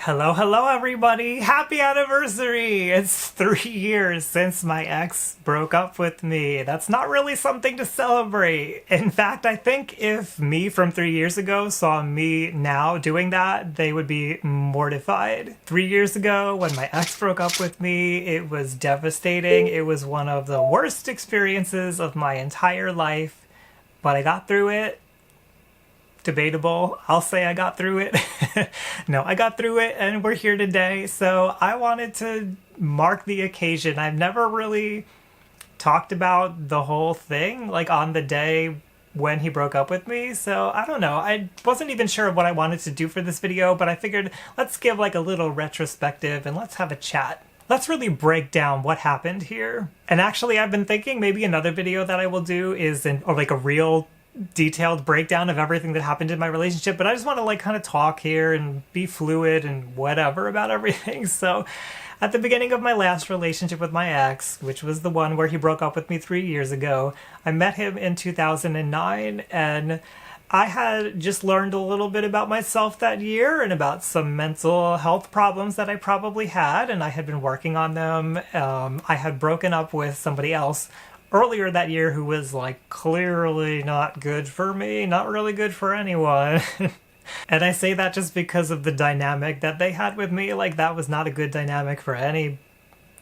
Hello, hello everybody! Happy anniversary! It's 3 years since my ex broke up with me. That's not really something to celebrate. In fact, I think if me from 3 years ago saw me now doing that, they would be mortified. 3 years ago, when my ex broke up with me, it was devastating. It was one of the worst experiences of my entire life, but I got through it. Debatable. I'll say I got through it. No, I got through it and we're here today. So I wanted to mark the occasion. I've never really talked about the whole thing like on the day when he broke up with me. So I don't know. I wasn't even sure what I wanted to do for this video, but I figured let's give like a little retrospective and let's have a chat. Let's really break down what happened here. And actually I've been thinking maybe another video that I will do is or like a real detailed breakdown of everything that happened in my relationship, but I just want to like kind of talk here and be fluid and whatever about everything. So at the beginning of my last relationship with my ex, which was the one where he broke up with me 3 years ago, I met him in 2009 and I had just learned a little bit about myself that year and about some mental health problems that I probably had, and I had been working on them. I had broken up with somebody else earlier that year who was like clearly not good for me, not really good for anyone. And I say that just because of the dynamic that they had with me. Like that was not a good dynamic for any.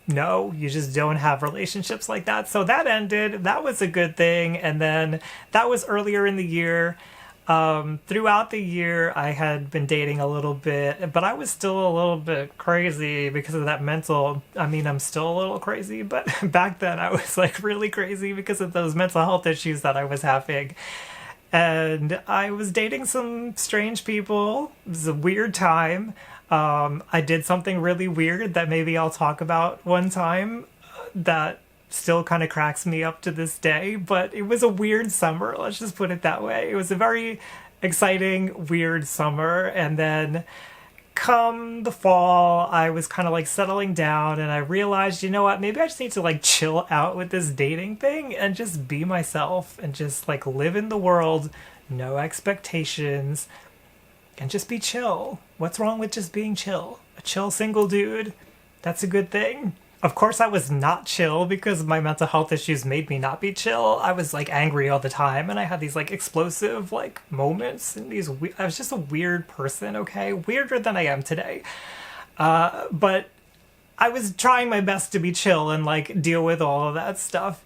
No, you just don't have relationships like that. So that ended. That was a good thing. And then that was earlier in the year. Throughout the year, I had been dating a little bit, but I was still a little bit crazy because of that mental. I mean, I'm still a little crazy, but back then I was like really crazy because of those mental health issues that I was having. And I was dating some strange people. It was a weird time. I did something really weird that maybe I'll talk about one time that still kind of cracks me up to this day, but it was a weird summer, let's just put it that way. It was a very exciting, weird summer, and then come the fall, I was kind of like settling down, and I realized, you know what, maybe I just need to like chill out with this dating thing and just be myself and just like live in the world, no expectations, and just be chill. What's wrong with just being chill? A chill single dude, that's a good thing. Of course I was not chill because my mental health issues made me not be chill. I was like angry all the time and I had these like explosive like moments and I was just a weird person, okay? Weirder than I am today. But I was trying my best to be chill and like deal with all of that stuff.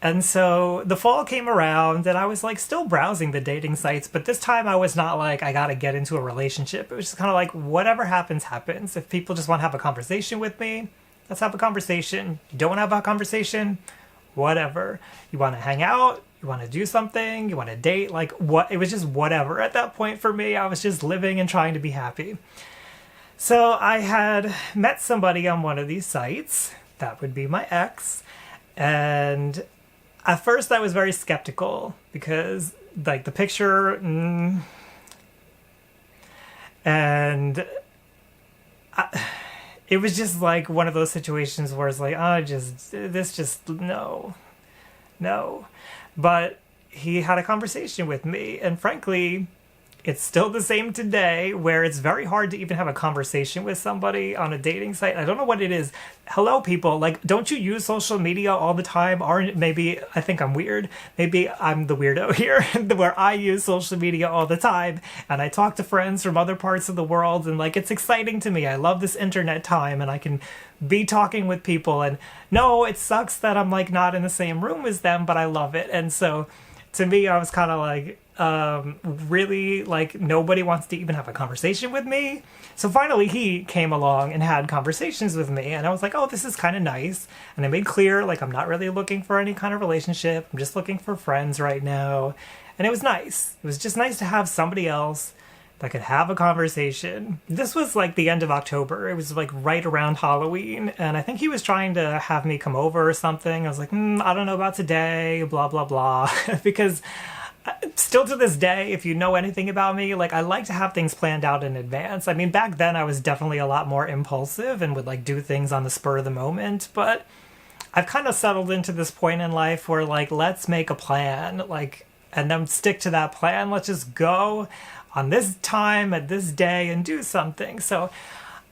And so the fall came around and I was like still browsing the dating sites, but this time I was not like, I gotta get into a relationship. It was just kind of like, whatever happens, happens. If people just want to have a conversation with me, let's have a conversation. You don't want to have a conversation? Whatever. You want to hang out? You want to do something? You want to date? Like what? It was just whatever. At that point for me, I was just living and trying to be happy. So I had met somebody on one of these sites. That would be my ex. And at first I was very skeptical because like the picture, and it was just like one of those situations where it's like, no. But he had a conversation with me, and frankly, it's still the same today where it's very hard to even have a conversation with somebody on a dating site. I don't know what it is. Hello, people. Like, don't you use social media all the time? Or maybe I think I'm weird. Maybe I'm the weirdo here where I use social media all the time and I talk to friends from other parts of the world and like it's exciting to me. I love this internet time and I can be talking with people, and no, it sucks that I'm like not in the same room as them, but I love it. And so to me, I was kind of like, really like nobody wants to even have a conversation with me. So finally he came along and had conversations with me, and I was like, oh, this is kind of nice. And I made clear like I'm not really looking for any kind of relationship, I'm just looking for friends right now. And it was nice. It was just nice to have somebody else that could have a conversation. This was like the end of October. It was like right around Halloween, and I think he was trying to have me come over or something. I was like, I don't know about today, blah blah blah. Because still to this day, if you know anything about me, like I like to have things planned out in advance. I mean, back then I was definitely a lot more impulsive and would like do things on the spur of the moment, but I've kind of settled into this point in life where like, let's make a plan, like, and then stick to that plan. Let's just go on this time at this day and do something. So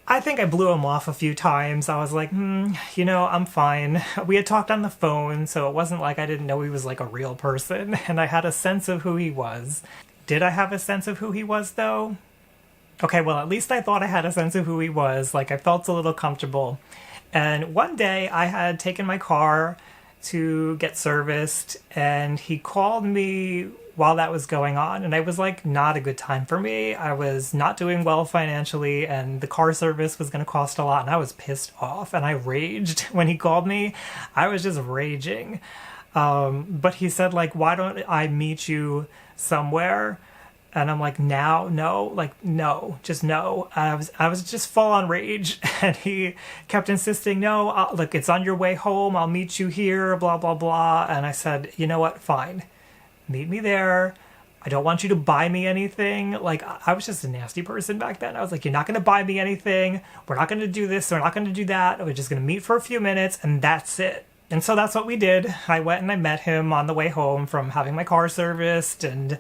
I think I blew him off a few times. I was like, I'm fine. We had talked on the phone, so it wasn't like I didn't know he was like a real person, and I had a sense of who he was. Did I have a sense of who he was, though? Okay, well, at least I thought I had a sense of who he was. Like, I felt a little comfortable. And one day I had taken my car to get serviced, and he called me while that was going on, and it was like not a good time for me. I was not doing well financially, and the car service was going to cost a lot, and I was pissed off, and I raged when he called me. I was just raging. But he said, like, why don't I meet you somewhere? And I'm like, now, no, like, no, just no. I was just full on rage, and he kept insisting, no, look, it's on your way home. I'll meet you here, blah, blah, blah. And I said, you know what? Fine. Meet me there. I don't want you to buy me anything. Like, I was just a nasty person back then. I was like, you're not going to buy me anything. We're not going to do this. We're not going to do that. We're just going to meet for a few minutes, and that's it. And so that's what we did. I went and I met him on the way home from having my car serviced, and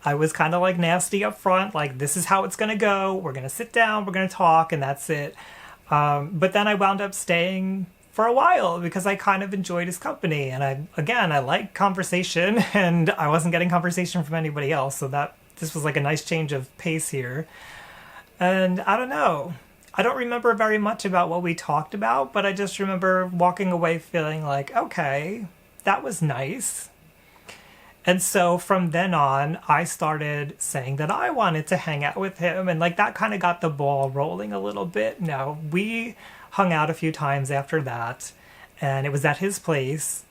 I was kind of like nasty up front, like, this is how it's going to go. We're going to sit down, we're going to talk, and that's it. But then I wound up staying for a while because I kind of enjoyed his company. And I like conversation, and I wasn't getting conversation from anybody else. So this was like a nice change of pace here. And I don't know. I don't remember very much about what we talked about, but I just remember walking away feeling like, okay, that was nice. And so from then on, I started saying that I wanted to hang out with him. And like that kind of got the ball rolling a little bit. Now, we hung out a few times after that, and it was at his place.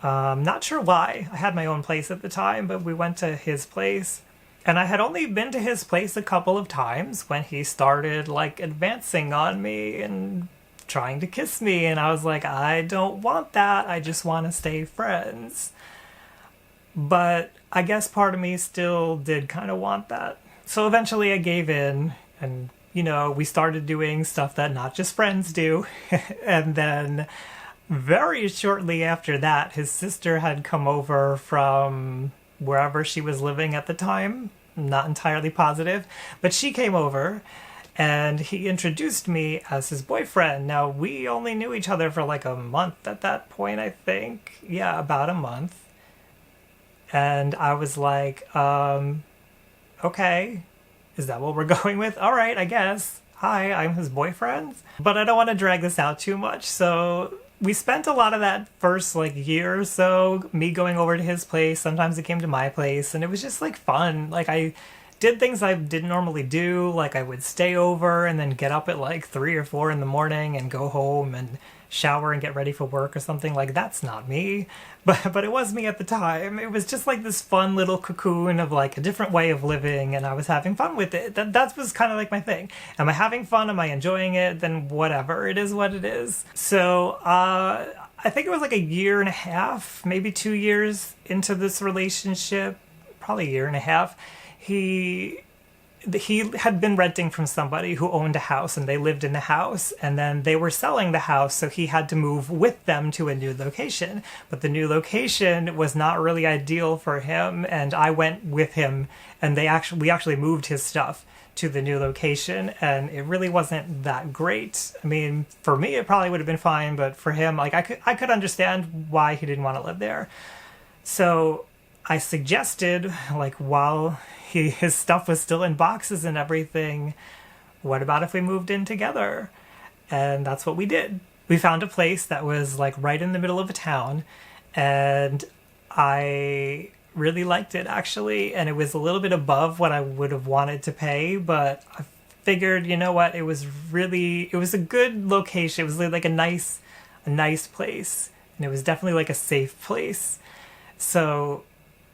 Not sure why. I had my own place at the time, but we went to his place. And I had only been to his place a couple of times when he started like advancing on me and trying to kiss me. And I was like, I don't want that. I just want to stay friends. But I guess part of me still did kind of want that. So eventually I gave in, and, we started doing stuff that not just friends do. And then very shortly after that, his sister had come over from wherever she was living at the time. I'm not entirely positive. But she came over, and he introduced me as his boyfriend. Now, we only knew each other for like a month at that point, I think. Yeah, about a month. And I was like, okay, is that what we're going with? All right, I guess. Hi, I'm his boyfriend. But I don't want to drag this out too much. So we spent a lot of that first like year or so, me going over to his place. Sometimes he came to my place, and it was just like fun. Like I did things I didn't normally do. Like I would stay over and then get up at like 3 or 4 in the morning and go home and shower and get ready for work or something. Like that's not me, but it was me at the time. It was just like this fun little cocoon of like a different way of living, and I was having fun with it. That was kind of like my thing. Am I having fun? Am I enjoying it? Then whatever, it is what it is. So I think it was like a year and a half, maybe 2 years into this relationship, probably a year and a half. He had been renting from somebody who owned a house, and they lived in the house, and then they were selling the house, so he had to move with them to a new location. But the new location was not really ideal for him, and I went with him, and we actually moved his stuff to the new location, and it really wasn't that great. I mean, for me it probably would have been fine, but for him, like I could understand why he didn't want to live there. So I suggested, like, while his stuff was still in boxes and everything, what about if we moved in together? And that's what we did. We found a place that was like right in the middle of a town, and I really liked it actually, and it was a little bit above what I would have wanted to pay, but I figured, you know what, it was a good location. It was like a nice place, and it was definitely like a safe place. So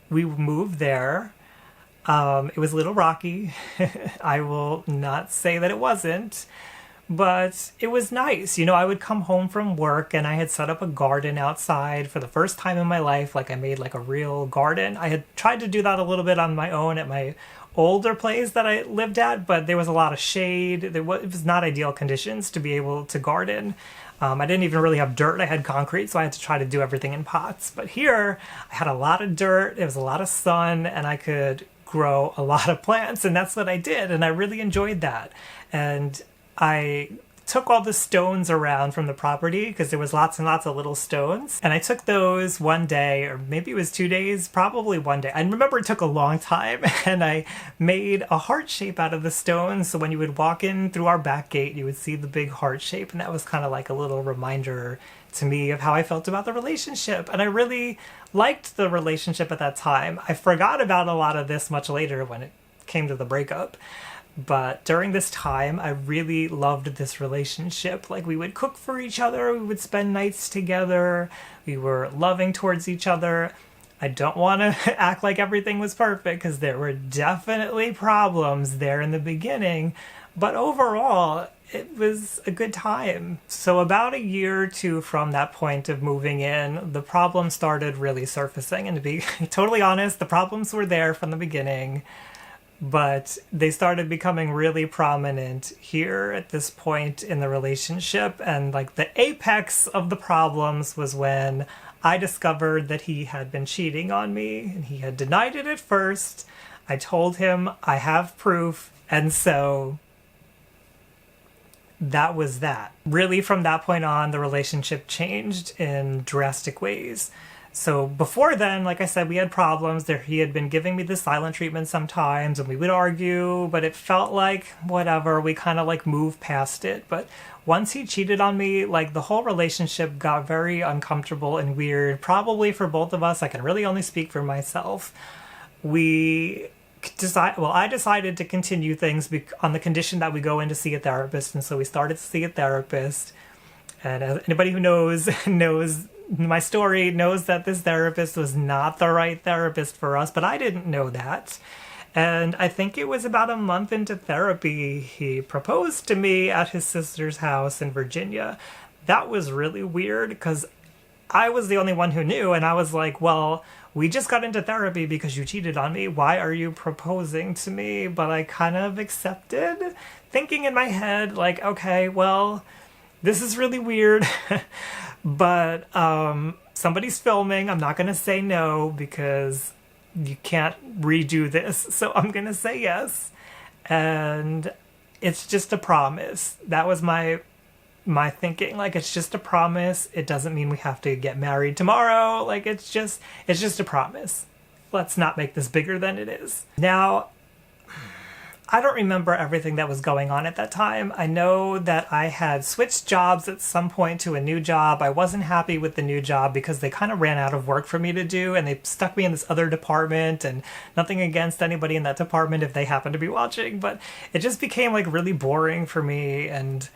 we moved there. It was a little rocky. I will not say that it wasn't, but it was nice. I would come home from work, and I had set up a garden outside for the first time in my life. Like I made like a real garden. I had tried to do that a little bit on my own at my older place that I lived at, but there was a lot of shade. It was not ideal conditions to be able to garden. I didn't even really have dirt. I had concrete, so I had to try to do everything in pots. But here, I had a lot of dirt. There was a lot of sun, and I could grow a lot of plants, and that's what I did, and I really enjoyed that. And I took all the stones around from the property because there was lots and lots of little stones. And I took those one day, or maybe it was 2 days, probably one day. I remember it took a long time, and I made a heart shape out of the stones. So when you would walk in through our back gate, you would see the big heart shape. And that was kind of like a little reminder to me of how I felt about the relationship. And I really liked the relationship at that time. I forgot about a lot of this much later when it came to the breakup. But during this time, I really loved this relationship. Like, we would cook for each other, we would spend nights together, we were loving towards each other. I don't want to act like everything was perfect, because there were definitely problems there in the beginning. But overall, it was a good time. So about a year or two from that point of moving in, the problems started really surfacing. And to be totally honest, the problems were there from the beginning. But they started becoming really prominent here at this point in the relationship. And like the apex of the problems was when I discovered that he had been cheating on me, and he had denied it at first. I told him I have proof. And so that was that. Really, from that point on, the relationship changed in drastic ways. So before then, like I said, we had problems. He had been giving me the silent treatment sometimes, and we would argue, but it felt like whatever. We kind of like moved past it. But once he cheated on me, like the whole relationship got very uncomfortable and weird, probably for both of us. I can really only speak for myself. I decided to continue things on the condition that we go in to see a therapist. And so we started to see a therapist. And anybody who knows my story knows that this therapist was not the right therapist for us, but I didn't know that. And I think it was about a month into therapy, he proposed to me at his sister's house in Virginia. That was really weird because I was the only one who knew, and I was like, well, we just got into therapy because you cheated on me. Why are you proposing to me? But I kind of accepted, thinking in my head, like, okay, well, this is really weird. But somebody's filming. I'm not going to say no because you can't redo this. So I'm going to say yes. And it's just a promise. That was my thinking. Like, it's just a promise. It doesn't mean we have to get married tomorrow. Like, it's just a promise. Let's not make this bigger than it is. Now, I don't remember everything that was going on at that time. I know that I had switched jobs at some point to a new job. I wasn't happy with the new job because they kind of ran out of work for me to do, and they stuck me in this other department, and nothing against anybody in that department if they happen to be watching, but it just became like really boring for me, and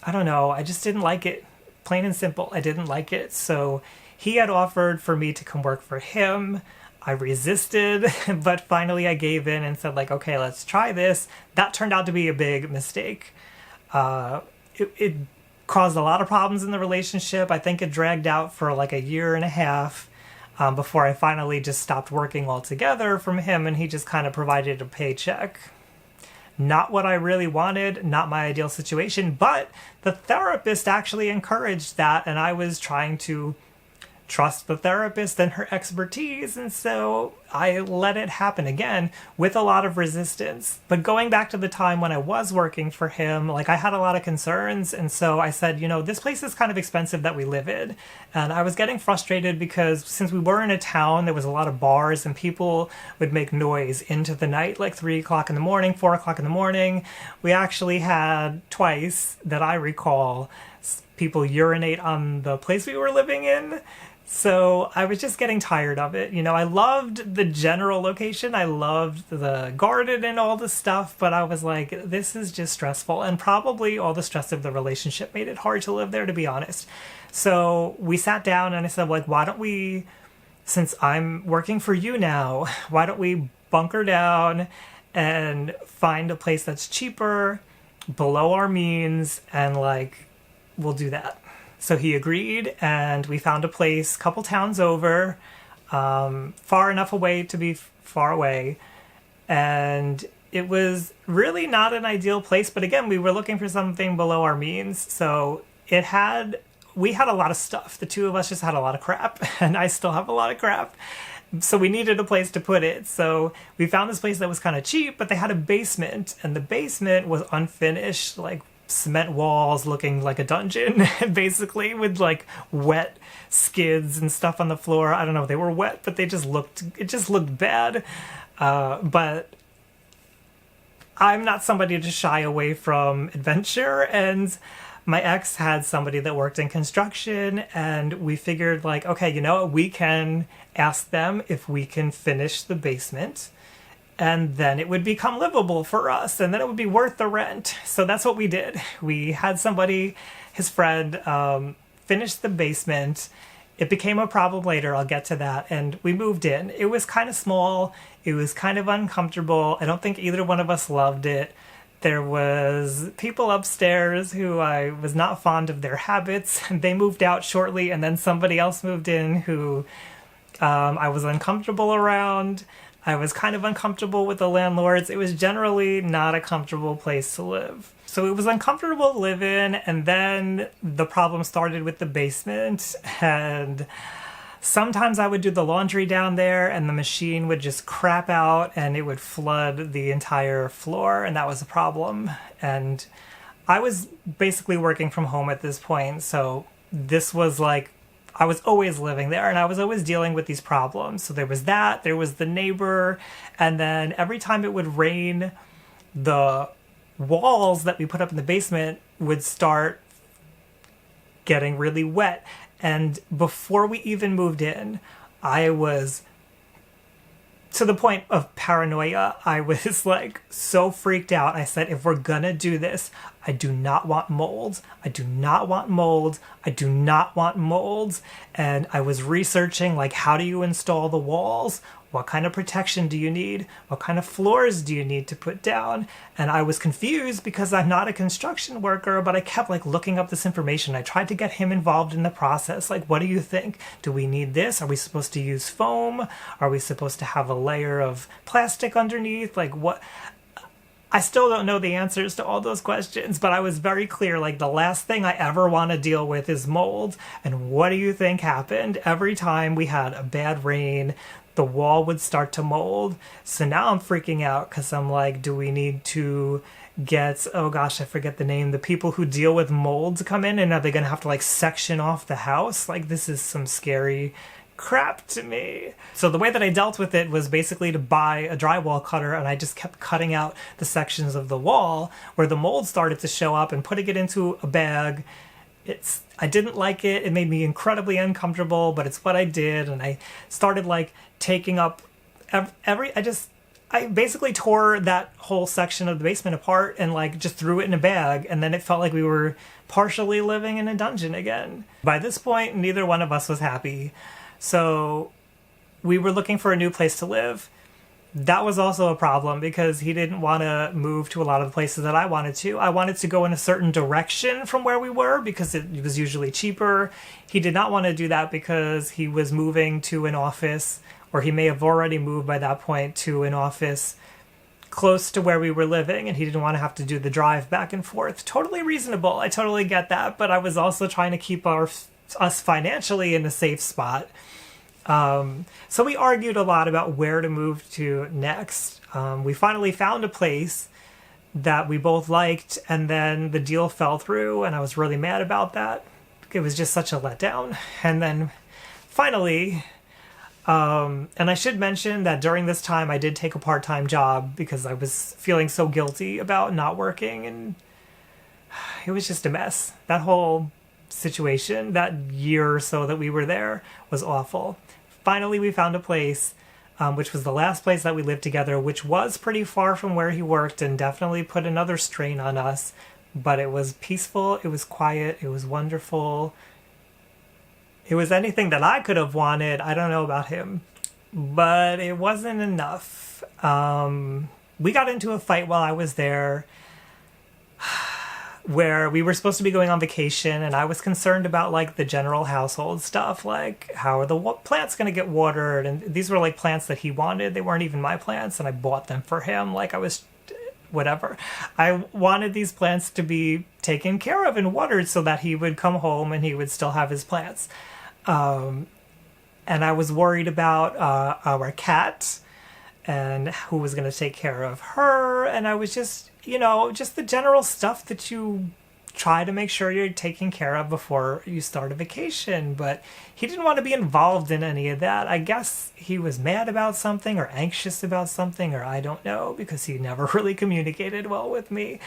I don't know, I just didn't like it. Plain and simple, I didn't like it. So he had offered for me to come work for him. I resisted, but finally I gave in and said, like, okay, let's try this. That turned out to be a big mistake. It caused a lot of problems in the relationship. I think it dragged out for like a year and a half before I finally just stopped working altogether from him, and he just kind of provided a paycheck. Not what I really wanted, not my ideal situation, but the therapist actually encouraged that, and I was trying to trust the therapist and her expertise, and so I let it happen again with a lot of resistance. But going back to the time when I was working for him, like, I had a lot of concerns, and so I said, this place is kind of expensive that we live in. And I was getting frustrated because since we were in a town, there was a lot of bars and people would make noise into the night, like 3 o'clock in the morning, 4 o'clock in the morning. We actually had twice that I recall people urinate on the place we were living in. So I was just getting tired of it. I loved the general location. I loved the garden and all the stuff, but I was like, this is just stressful. And probably all the stress of the relationship made it hard to live there, to be honest. So we sat down and I said, like, why don't we, since I'm working for you now, why don't we bunker down and find a place that's cheaper, below our means, and like, we'll do that. So he agreed, and we found a place a couple towns over, far enough away to be far away. And it was really not an ideal place, but again, we were looking for something below our means. So we had a lot of stuff. The two of us just had a lot of crap, and I still have a lot of crap. So we needed a place to put it. So we found this place that was kind of cheap, but they had a basement, and the basement was unfinished, like cement walls looking like a dungeon, basically, with like wet skids and stuff on the floor. I don't know if they were wet, but it just looked bad. But I'm not somebody to shy away from adventure, and my ex had somebody that worked in construction, and we figured like, okay, you know what, we can ask them if we can finish the basement, and then it would become livable for us, and then it would be worth the rent. So that's what we did. We had somebody, his friend, finish the basement. It became a problem later, I'll get to that, and we moved in. It was kind of small, it was kind of uncomfortable. I don't think either one of us loved it. There was people upstairs who I was not fond of their habits. They moved out shortly, and then somebody else moved in who I was uncomfortable around. I was kind of uncomfortable with the landlords. It was generally not a comfortable place to live. So it was uncomfortable to live in, and then the problem started with the basement, and sometimes I would do the laundry down there and the machine would just crap out and it would flood the entire floor, and that was a problem. And I was basically working from home at this point, so this was like, I was always living there and I was always dealing with these problems. So there was that, there was the neighbor, and then every time it would rain, the walls that we put up in the basement would start getting really wet. And before we even moved in, I was to the point of paranoia. I was like so freaked out. I said, if we're gonna do this, I do not want molds. I do not want molds. I do not want molds. And I was researching, like, how do you install the walls? What kind of protection do you need? What kind of floors do you need to put down? And I was confused because I'm not a construction worker, but I kept like looking up this information. I tried to get him involved in the process. Like, what do you think? Do we need this? Are we supposed to use foam? Are we supposed to have a layer of plastic underneath? Like, what? I still don't know the answers to all those questions, but I was very clear, like, the last thing I ever want to deal with is mold. And what do you think happened? Every time we had a bad rain, the wall would start to mold. So now I'm freaking out because I'm like, do we need to get, oh gosh, I forget the name, the people who deal with mold to come in, and are they going to have to like section off the house? Like, this is some scary crap to me. So the way that I dealt with it was basically to buy a drywall cutter, and I just kept cutting out the sections of the wall where the mold started to show up and putting it into a bag. I didn't like it. It made me incredibly uncomfortable, but it's what I did. And I started like taking up I basically tore that whole section of the basement apart and like just threw it in a bag. And then it felt like we were partially living in a dungeon again. By this point, neither one of us was happy. So we were looking for a new place to live. That was also a problem because he didn't want to move to a lot of the places that I wanted to. I wanted to go in a certain direction from where we were because it was usually cheaper. He did not want to do that because he was moving to an office, or he may have already moved by that point to an office close to where we were living, and he didn't want to have to do the drive back and forth. Totally reasonable. I totally get that, but I was also trying to keep us financially in a safe spot. So we argued a lot about where to move to next. We finally found a place that we both liked, and then the deal fell through, and I was really mad about that. It was just such a letdown. And then finally, and I should mention that during this time I did take a part-time job because I was feeling so guilty about not working, and it was just a mess. That whole situation, that year or so that we were there, was awful. Finally, we found a place, which was the last place that we lived together, which was pretty far from where he worked and definitely put another strain on us. But it was peaceful, it was quiet, it was wonderful. It was anything that I could have wanted. I don't know about him, but it wasn't enough. We got into a fight while I was there, where we were supposed to be going on vacation, and I was concerned about like the general household stuff, like how are the plants going to get watered, and these were like plants that he wanted. They weren't even my plants, and I bought them for him. Like, I was whatever. I wanted these plants to be taken care of and watered so that he would come home and he would still have his plants. And I was worried about our cat and who was going to take care of her, and I was just, just the general stuff that you try to make sure you're taken care of before you start a vacation. But he didn't want to be involved in any of that. I guess he was mad about something or anxious about something, or I don't know, because he never really communicated well with me.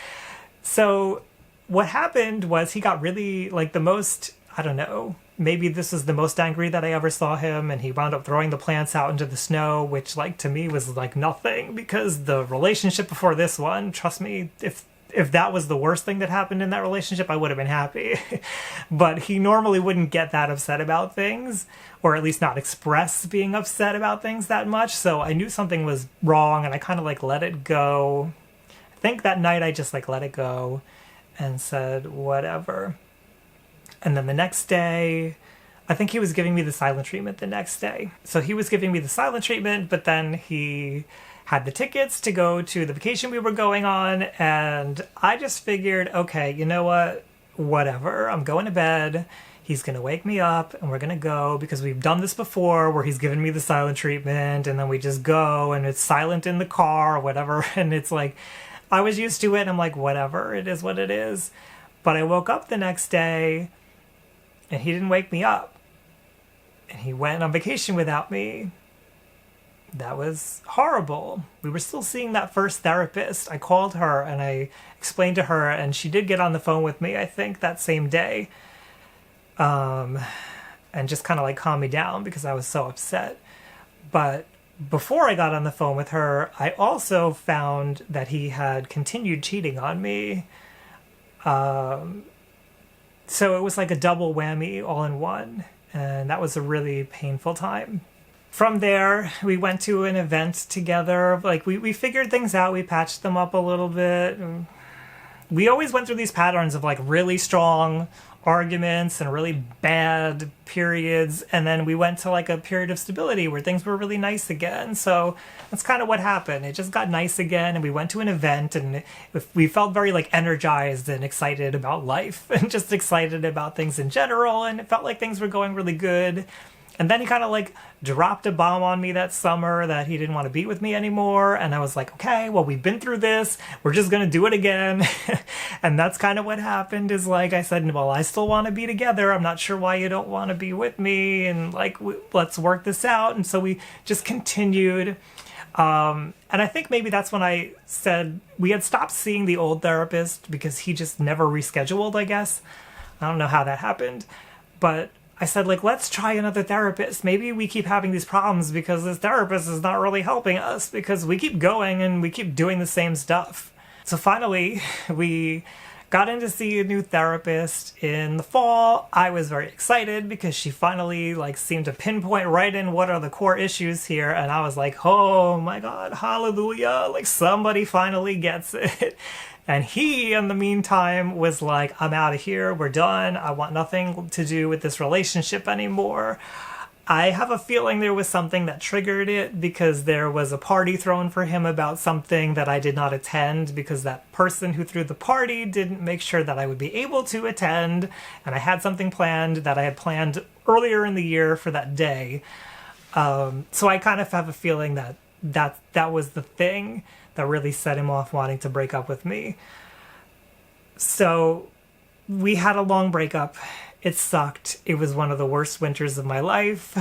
So what happened was he got really, like, the most, I don't know, maybe this is the most angry that I ever saw him, and he wound up throwing the plants out into the snow, which, like, to me was like nothing, because the relationship before this one, trust me, if that was the worst thing that happened in that relationship, I would have been happy. But he normally wouldn't get that upset about things, or at least not express being upset about things that much. So I knew something was wrong, and I kind of like let it go. I think that night I just like let it go and said whatever. And then the next day, I think he was giving me the silent treatment the next day. So he was giving me the silent treatment, but then he had the tickets to go to the vacation we were going on, and I just figured, okay, you know what? Whatever. I'm going to bed. He's going to wake me up, and we're going to go, because we've done this before where he's given me the silent treatment, and then we just go, and it's silent in the car or whatever, and it's like, I was used to it, and I'm like, whatever, it is what it is. But I woke up the next day, and he didn't wake me up, and he went on vacation without me. That was horrible. We were still seeing that first therapist. I called her and I explained to her, and she did get on the phone with me, I think, that same day. And just kind of like calm me down because I was so upset. But before I got on the phone with her, I also found that he had continued cheating on me. So it was like a double whammy all in one. And that was a really painful time. From there, we went to an event together. Like, we figured things out. We patched them up a little bit. We always went through these patterns of, like, really strong arguments and really bad periods. And then we went to, like, a period of stability where things were really nice again. So that's kind of what happened. It just got nice again, and we went to an event, and we felt very, like, energized and excited about life and just excited about things in general. And it felt like things were going really good. And then he kind of like dropped a bomb on me that summer that he didn't want to be with me anymore. And I was like, okay, well, we've been through this. We're just going to do it again. And that's kind of what happened, is like I said, well, I still want to be together. I'm not sure why you don't want to be with me. And like, let's work this out. And so we just continued. And I think maybe that's when I said we had stopped seeing the old therapist because he just never rescheduled, I guess. I don't know how that happened. But I said, like, let's try another therapist. Maybe we keep having these problems because this therapist is not really helping us, because we keep going and we keep doing the same stuff. So finally, we got in to see a new therapist in the fall. I was very excited because she finally, like, seemed to pinpoint right in what are the core issues here. And I was like, oh my God, hallelujah. Like, somebody finally gets it. And he, in the meantime, was like, I'm out of here. We're done. I want nothing to do with this relationship anymore. I have a feeling there was something that triggered it, because there was a party thrown for him about something that I did not attend, because that person who threw the party didn't make sure that I would be able to attend. And I had something planned that I had planned earlier in the year for that day. So I kind of have a feeling that was the thing that really set him off wanting to break up with me. So we had a long breakup. It sucked. It was one of the worst winters of my life.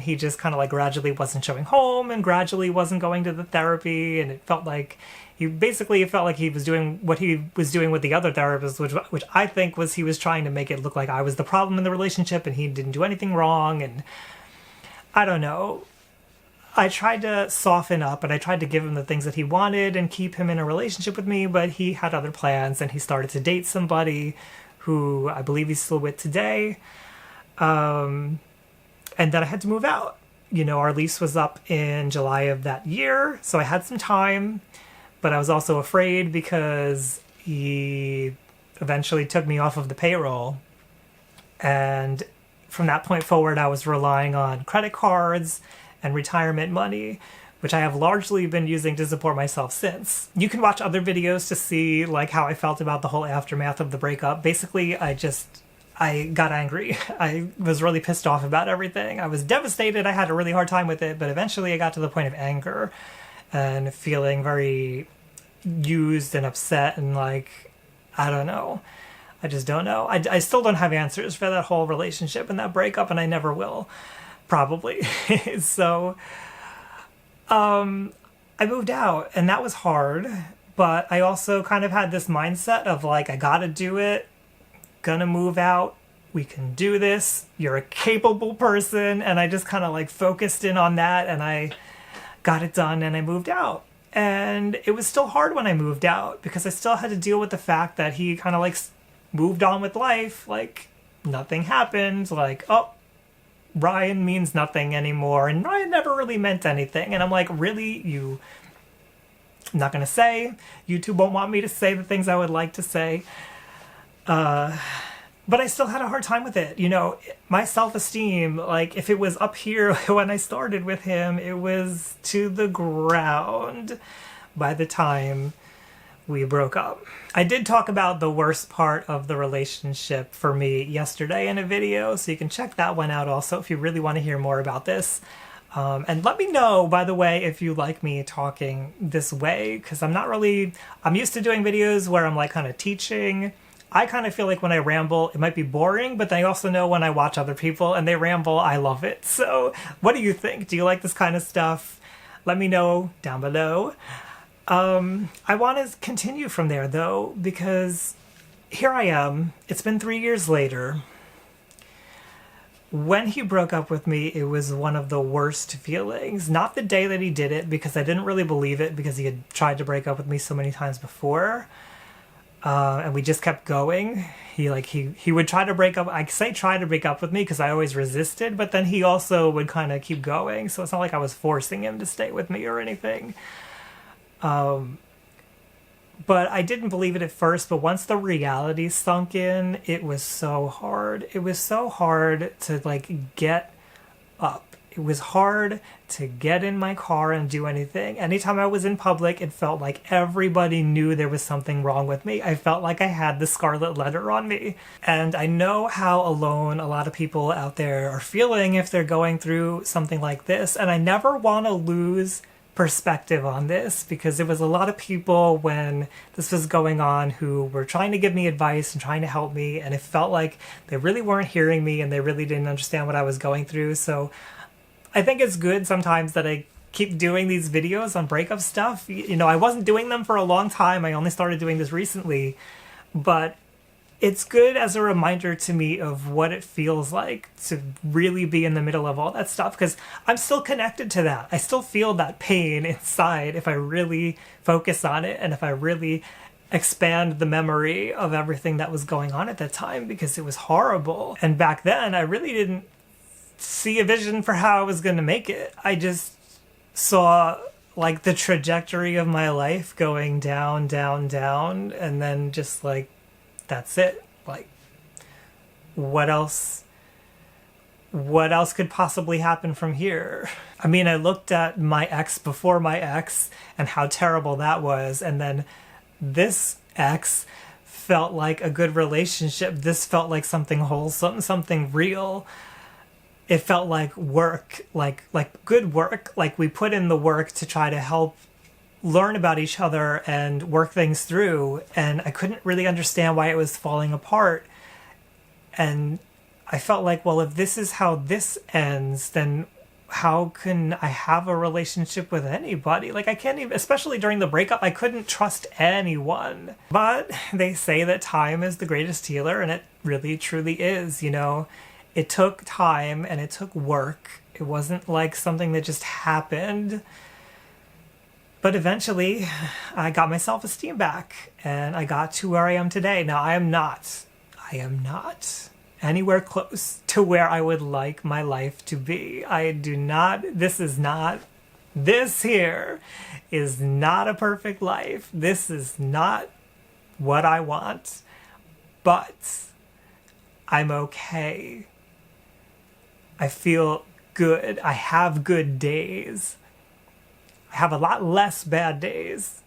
He just kind of like gradually wasn't showing home and gradually wasn't going to the therapy. And it felt like he was doing what he was doing with the other therapist, which I think was he was trying to make it look like I was the problem in the relationship and he didn't do anything wrong. And I don't know. I tried to soften up and I tried to give him the things that he wanted and keep him in a relationship with me, but he had other plans and he started to date somebody who I believe he's still with today. And then I had to move out. You know, our lease was up in July of that year, so I had some time, but I was also afraid because he eventually took me off of the payroll. And from that point forward, I was relying on credit cards and retirement money, which I have largely been using to support myself since. You can watch other videos to see like how I felt about the whole aftermath of the breakup. Basically, I got angry. I was really pissed off about everything. I was devastated. I had a really hard time with it, but eventually I got to the point of anger and feeling very used and upset and like, I don't know. I just don't know. I still don't have answers for that whole relationship and that breakup, and I never will, probably. So, I moved out, and that was hard, but I also kind of had this mindset of like, I gotta do it, gonna move out, we can do this, you're a capable person, and I just kind of like focused in on that, and I got it done, and I moved out. And it was still hard when I moved out, because I still had to deal with the fact that he kind of like moved on with life, like nothing happened, like, oh, Ryan means nothing anymore, and Ryan never really meant anything. And I'm like, really? I'm not gonna say. You two won't want me to say the things I would like to say. But I still had a hard time with it. You know, my self-esteem, like, if it was up here when I started with him, it was to the ground by the time we broke up. I did talk about the worst part of the relationship for me yesterday in a video, so you can check that one out also if you really want to hear more about this. And let me know, by the way, if you like me talking this way, because I'm used to doing videos where I'm like kind of teaching. I kind of feel like when I ramble, it might be boring, but then I also know when I watch other people and they ramble, I love it. So what do you think? Do you like this kind of stuff? Let me know down below. I want to continue from there, though, because here I am. It's been 3 years later. When he broke up with me, it was one of the worst feelings. Not the day that he did it, because I didn't really believe it, because he had tried to break up with me so many times before. And we just kept going. He would try to break up. I say try to break up with me because I always resisted, but then he also would kind of keep going. So it's not like I was forcing him to stay with me or anything. But I didn't believe it at first, but once the reality sunk in, it was so hard. It was so hard to like get up. It was hard to get in my car and do anything. Anytime I was in public, it felt like everybody knew there was something wrong with me. I felt like I had the scarlet letter on me. And I know how alone a lot of people out there are feeling if they're going through something like this. And I never want to lose perspective on this, because there was a lot of people when this was going on who were trying to give me advice and trying to help me, and it felt like they really weren't hearing me and they really didn't understand what I was going through. So I think it's good sometimes that I keep doing these videos on breakup stuff. You know, I wasn't doing them for a long time. I only started doing this recently, but it's good as a reminder to me of what it feels like to really be in the middle of all that stuff, because I'm still connected to that. I still feel that pain inside if I really focus on it and if I really expand the memory of everything that was going on at that time, because it was horrible. And back then, I really didn't see a vision for how I was going to make it. I just saw like the trajectory of my life going down, down, down, and then just like, that's it. Like, what else could possibly happen from here? I mean, I looked at my ex before my ex and how terrible that was, and then this ex felt like a good relationship. This felt like something wholesome, something real. It felt like work, like good work. Like we put in the work to try to help learn about each other and work things through, and I couldn't really understand why it was falling apart. And I felt like, well, if this is how this ends, then how can I have a relationship with anybody? Like, I can't even, especially during the breakup, I couldn't trust anyone. But they say that time is the greatest healer, and it really truly is. You know, it took time and it took work. It wasn't like something that just happened. But eventually, I got my self-esteem back, and I got to where I am today. Now, I am not anywhere close to where I would like my life to be. This here is not a perfect life. This is not what I want, but I'm okay. I feel good. I have good days. I have a lot less bad days.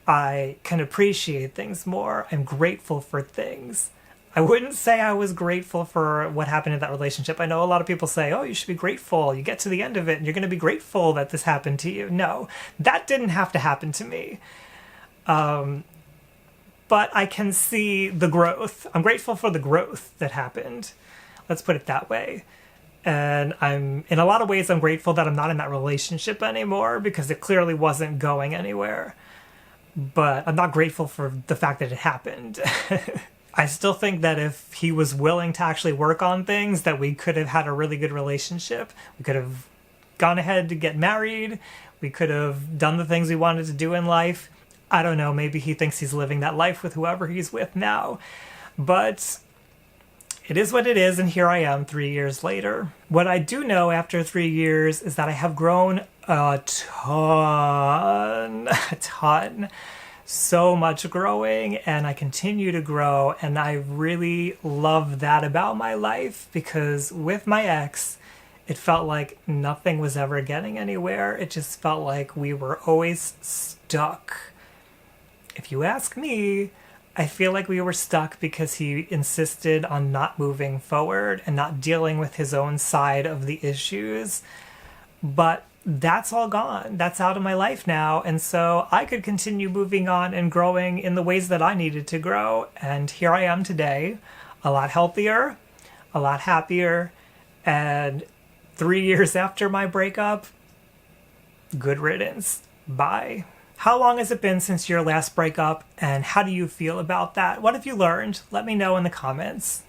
I can appreciate things more. I'm grateful for things. I wouldn't say I was grateful for what happened in that relationship. I know a lot of people say, oh, you should be grateful. You get to the end of it and you're going to be grateful that this happened to you. No, that didn't have to happen to me. but I can see the growth. I'm grateful for the growth that happened. Let's put it that way. And in a lot of ways, I'm grateful that I'm not in that relationship anymore because it clearly wasn't going anywhere. But I'm not grateful for the fact that it happened. I still think that if he was willing to actually work on things, that we could have had a really good relationship. We could have gone ahead to get married. We could have done the things we wanted to do in life. I don't know, maybe he thinks he's living that life with whoever he's with now. But it is what it is, and here I am 3 years later. What I do know after 3 years is that I have grown a ton. So much growing, and I continue to grow, and I really love that about my life, because with my ex, it felt like nothing was ever getting anywhere. It just felt like we were always stuck. If you ask me, I feel like we were stuck because he insisted on not moving forward and not dealing with his own side of the issues. But that's all gone. That's out of my life now. And so I could continue moving on and growing in the ways that I needed to grow. And here I am today, a lot healthier, a lot happier. And 3 years after my breakup, good riddance. Bye. How long has it been since your last breakup, and how do you feel about that? What have you learned? Let me know in the comments.